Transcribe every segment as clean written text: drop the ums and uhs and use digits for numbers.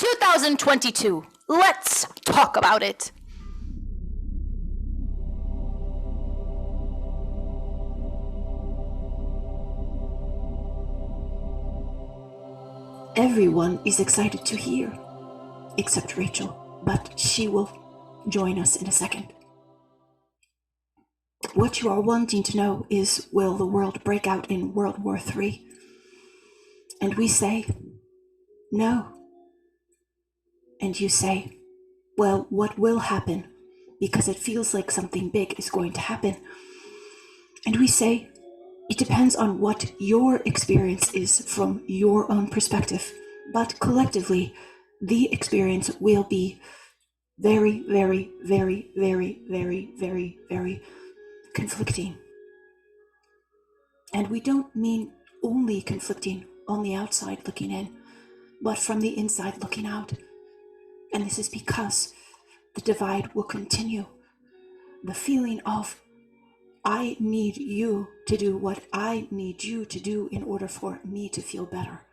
2022. Let's talk about it. Everyone is excited to hear, except Rachel, but she will join us in a second. What you are wanting to know is, will the world break out in World War III? And we say, no. And you say, well, what will happen? Because it feels like something big is going to happen. And we say, it depends on what your experience is from your own perspective. But collectively, the experience will be very, very, very, very, very, very, very conflicting. And we don't mean only conflicting on the outside looking in, but from the inside looking out. And this is because the divide will continue. The feeling of, I need you to do what I need you to do in order for me to feel better.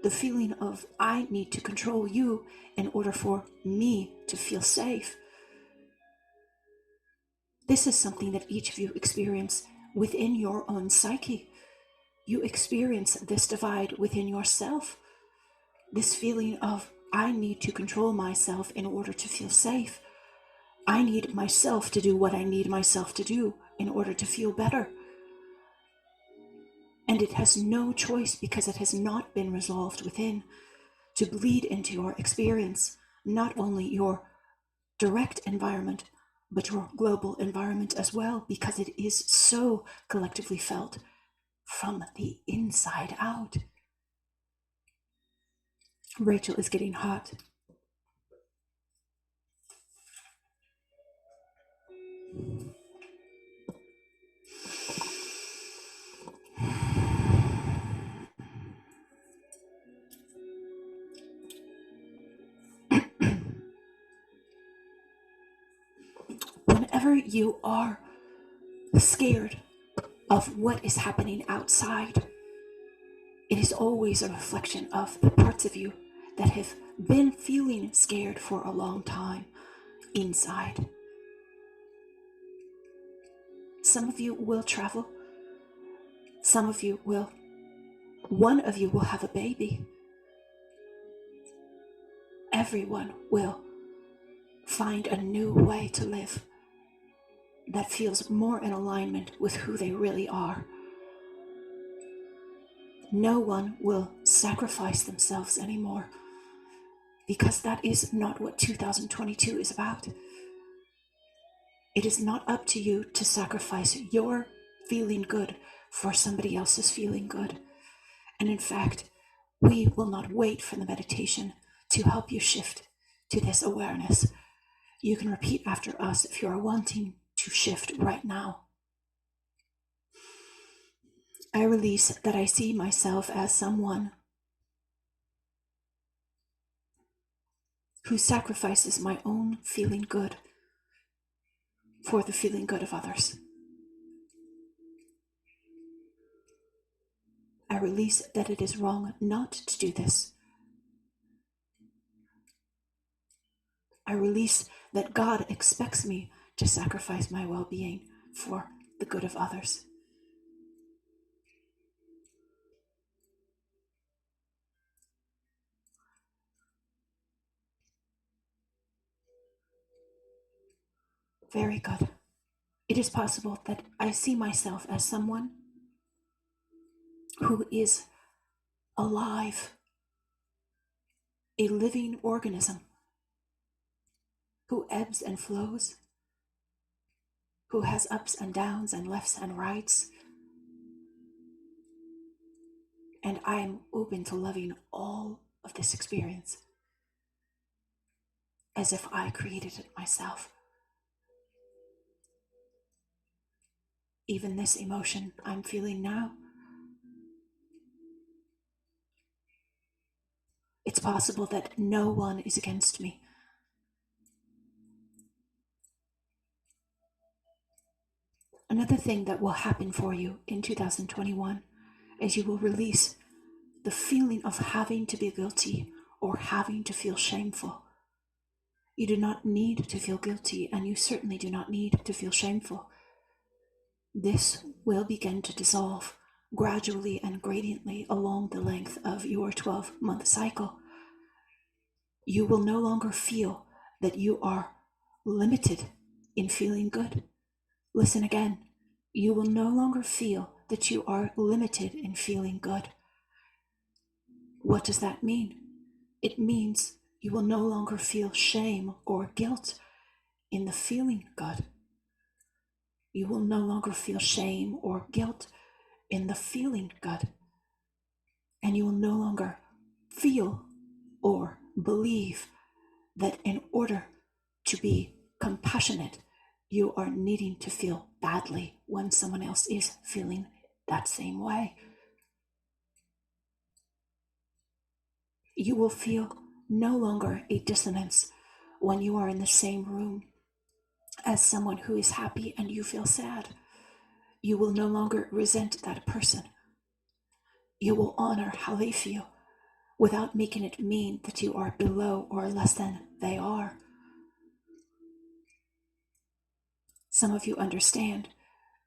The feeling of, I need to control you in order for me to feel safe. This is something that each of you experience within your own psyche. You experience this divide within yourself. This feeling of, I need to control myself in order to feel safe. I need myself to do what I need myself to do in order to feel better. And it has no choice, because it has not been resolved within, to bleed into your experience, not only your direct environment, but your global environment as well, because it is so collectively felt from the inside out. Rachel is getting hot. Whenever you are scared of what is happening outside, it is always a reflection of the parts of you that have been feeling scared for a long time inside. Some of you will travel. Some of you will. One of you will have a baby. Everyone will find a new way to live that feels more in alignment with who they really are. No one will sacrifice themselves anymore, because that is not what 2022 is about. It is not up to you to sacrifice your feeling good for somebody else's feeling good. And in fact, we will not wait for the meditation to help you shift to this awareness. You can repeat after us if you are wanting to shift right now. I release that I see myself as someone who sacrifices my own feeling good for the feeling good of others. I release that it is wrong not to do this. I release that God expects me to sacrifice my well-being for the good of others. Very good. It is possible that I see myself as someone who is alive, a living organism, who ebbs and flows, who has ups and downs and lefts and rights. And I am open to loving all of this experience as if I created it myself. Even this emotion I'm feeling now, it's possible that no one is against me. Another thing that will happen for you in 2021 is you will release the feeling of having to be guilty or having to feel shameful. You do not need to feel guilty, and you certainly do not need to feel shameful. This will begin to dissolve gradually and gradiently along the length of your 12-month cycle. You will no longer feel that you are limited in feeling good. Listen again. You will no longer feel that you are limited in feeling good. What does that mean? It means you will no longer feel shame or guilt in the feeling good. You will no longer feel shame or guilt in the feeling good. And you will no longer feel or believe that in order to be compassionate, you are needing to feel badly when someone else is feeling that same way. You will feel no longer a dissonance when you are in the same room as someone who is happy and you feel sad. You will no longer resent that person. You will honor how they feel without making it mean that you are below or less than they are. Some of you understand,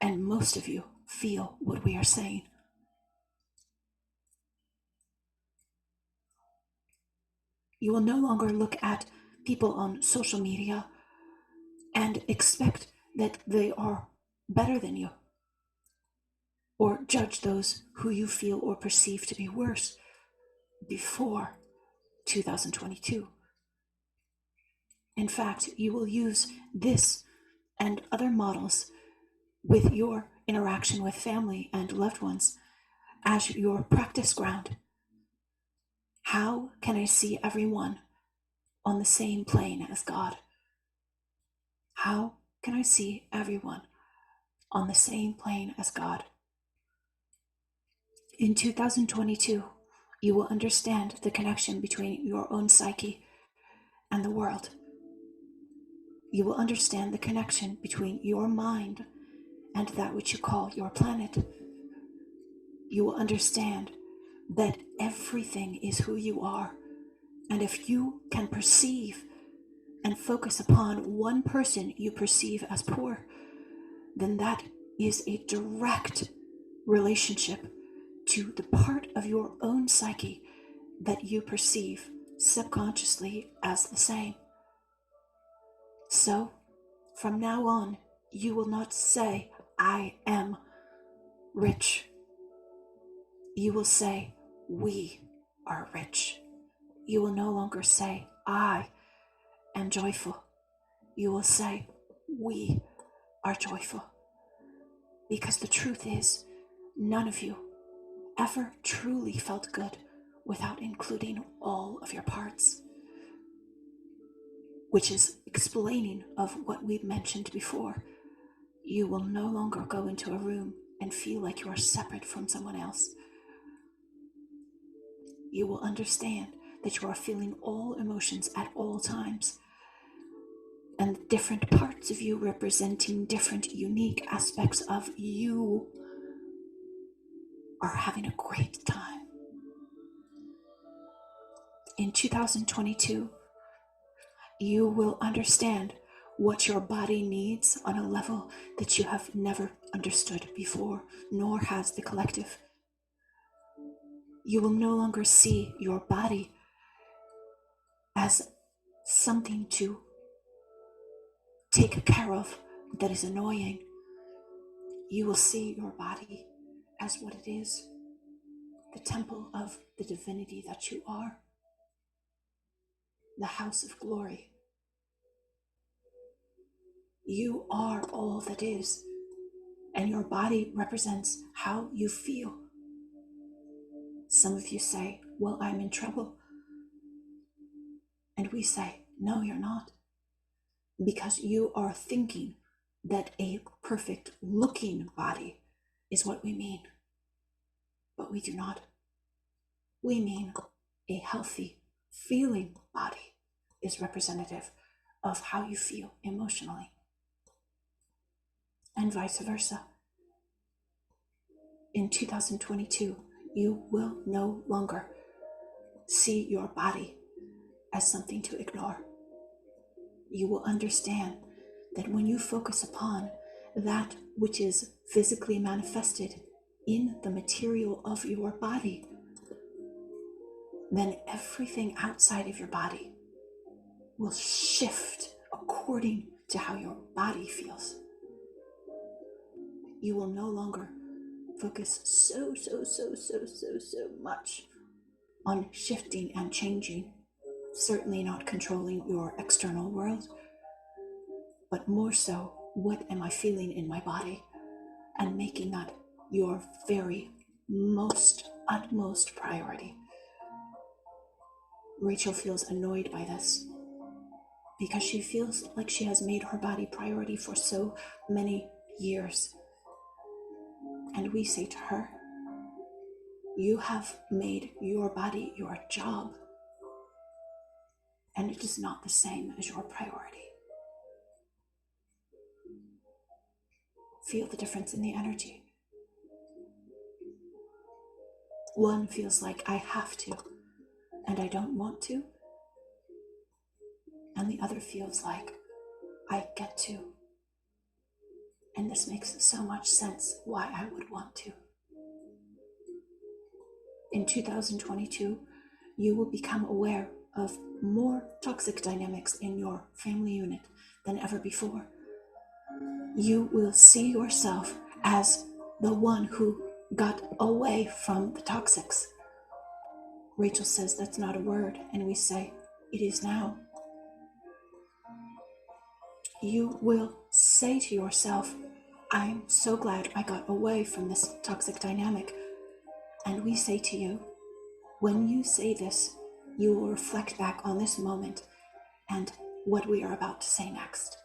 and most of you feel what we are saying. You will no longer look at people on social media and expect that they are better than you, or judge those who you feel or perceive to be worse before 2022. In fact, you will use this and other models with your interaction with family and loved ones as your practice ground. How can I see everyone on the same plane as God? How can I see everyone on the same plane as God? In 2022, you will understand the connection between your own psyche and the world. You will understand the connection between your mind and that which you call your planet. You will understand that everything is who you are. And if you can perceive and focus upon one person you perceive as poor, then that is a direct relationship to the part of your own psyche that you perceive subconsciously as the same. So, from now on, you will not say, I am rich. You will say, we are rich. You will no longer say, I am joyful. You will say, we are joyful. Because the truth is, none of you ever truly felt good without including all of your parts, which is explaining of what we've mentioned before. You will no longer go into a room and feel like you are separate from someone else. You will understand that you are feeling all emotions at all times, and different parts of you representing different unique aspects of you are having a great time. In 2022, you will understand what your body needs on a level that you have never understood before, nor has the collective. You will no longer see your body as something to take care of that is annoying. You will see your body as what it is, the temple of the divinity that you are, the house of glory. You are all that is, and your body represents how you feel. Some of you say, well, I'm in trouble. And we say, no, you're not. Because you are thinking that a perfect looking body is what we mean. But we do not. We mean a healthy feeling body is representative of how you feel emotionally. And vice versa. In 2022, you will no longer see your body as something to ignore. You will understand that when you focus upon that which is physically manifested in the material of your body, then everything outside of your body will shift according to how your body feels. You will no longer focus so much on shifting and changing, certainly not controlling your external world, but more so, what am I feeling in my body? And making that your very utmost priority. Rachel feels annoyed by this because she feels like she has made her body priority for so many years. And we say to her, you have made your body your job, and it is not the same as your priority. Feel the difference in the energy. One feels like I have to, and I don't want to. And the other feels like I get to. And this makes so much sense why I would want to. In 2022, you will become aware of more toxic dynamics in your family unit than ever before. You will see yourself as the one who got away from the toxics. Rachel says that's not a word, and we say it is now. You will say to yourself, I'm so glad I got away from this toxic dynamic. And we say to you, when you say this, you will reflect back on this moment and what we are about to say next.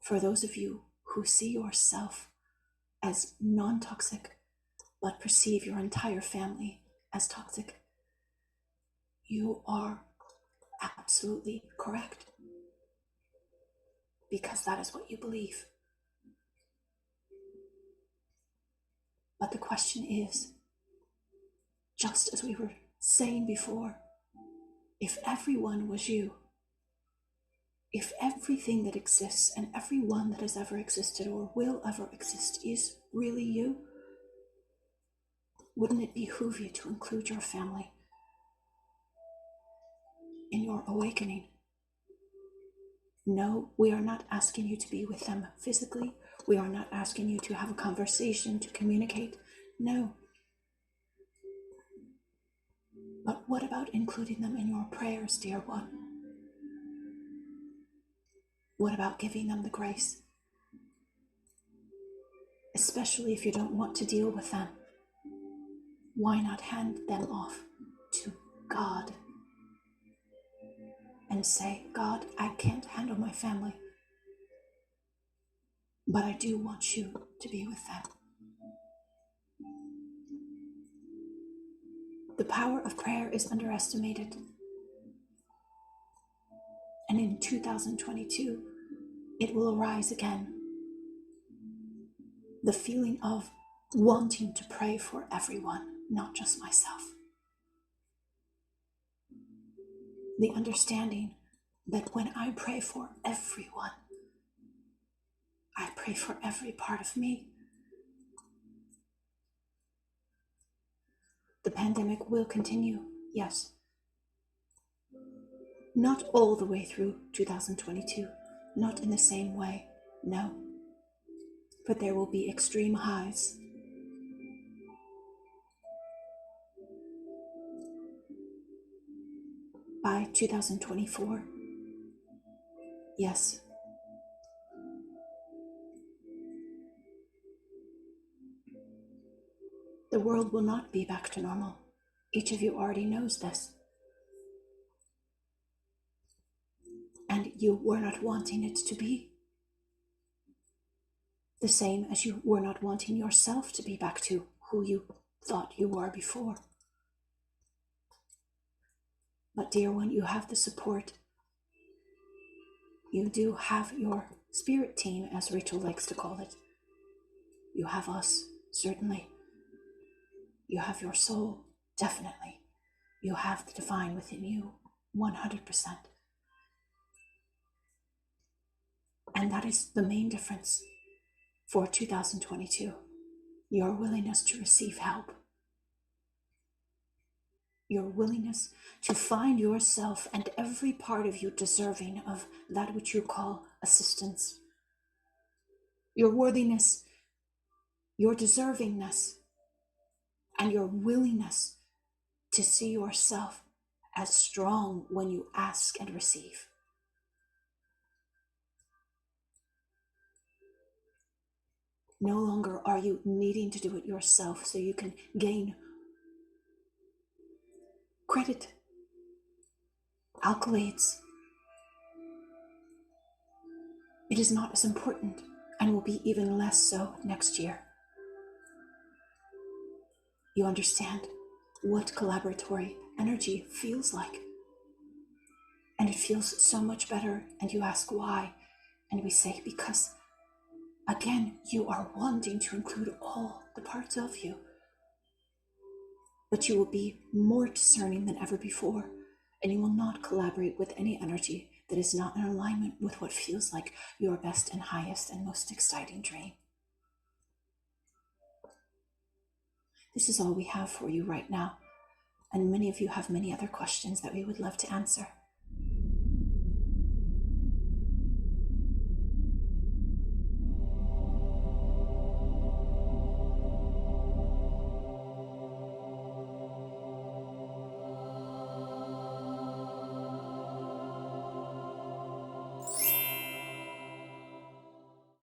For those of you who see yourself as non-toxic, but perceive your entire family as toxic, you are absolutely correct, because that is what you believe. But the question is, just as we were saying before, if everyone was you, if everything that exists and everyone that has ever existed or will ever exist is really you, wouldn't it behoove you to include your family in your awakening? No, we are not asking you to be with them physically. We are not asking you to have a conversation, to communicate. No. But what about including them in your prayers, dear one? What about giving them the grace? Especially if you don't want to deal with them. Why not hand them off to God and say, God, I can't handle my family, but I do want you to be with them. The power of prayer is underestimated. And in 2022, it will arise again. The feeling of wanting to pray for everyone, not just myself. The understanding that when I pray for everyone, I pray for every part of me. The pandemic will continue, yes. Not all the way through 2022, not in the same way, no. But there will be extreme highs. By 2024, yes. The world will not be back to normal. Each of you already knows this. And you were not wanting it to be. The same as you were not wanting yourself to be back to who you thought you were before. But dear one, you have the support. You do have your spirit team, as Rachel likes to call it. You have us, certainly. You have your soul, definitely. You have the divine within you, 100%. And that is the main difference for 2022. Your willingness to receive help. Your willingness to find yourself and every part of you deserving of that which you call assistance. Your worthiness, your deservingness, and your willingness to see yourself as strong when you ask and receive. No longer are you needing to do it yourself so you can gain credit, accolades. It is not as important and will be even less so next year. You understand what collaboratory energy feels like. And it feels so much better. And you ask why. And we say, because again, you are wanting to include all the parts of you. But you will be more discerning than ever before. And you will not collaborate with any energy that is not in alignment with what feels like your best and highest and most exciting dream. This is all we have for you right now. And many of you have many other questions that we would love to answer.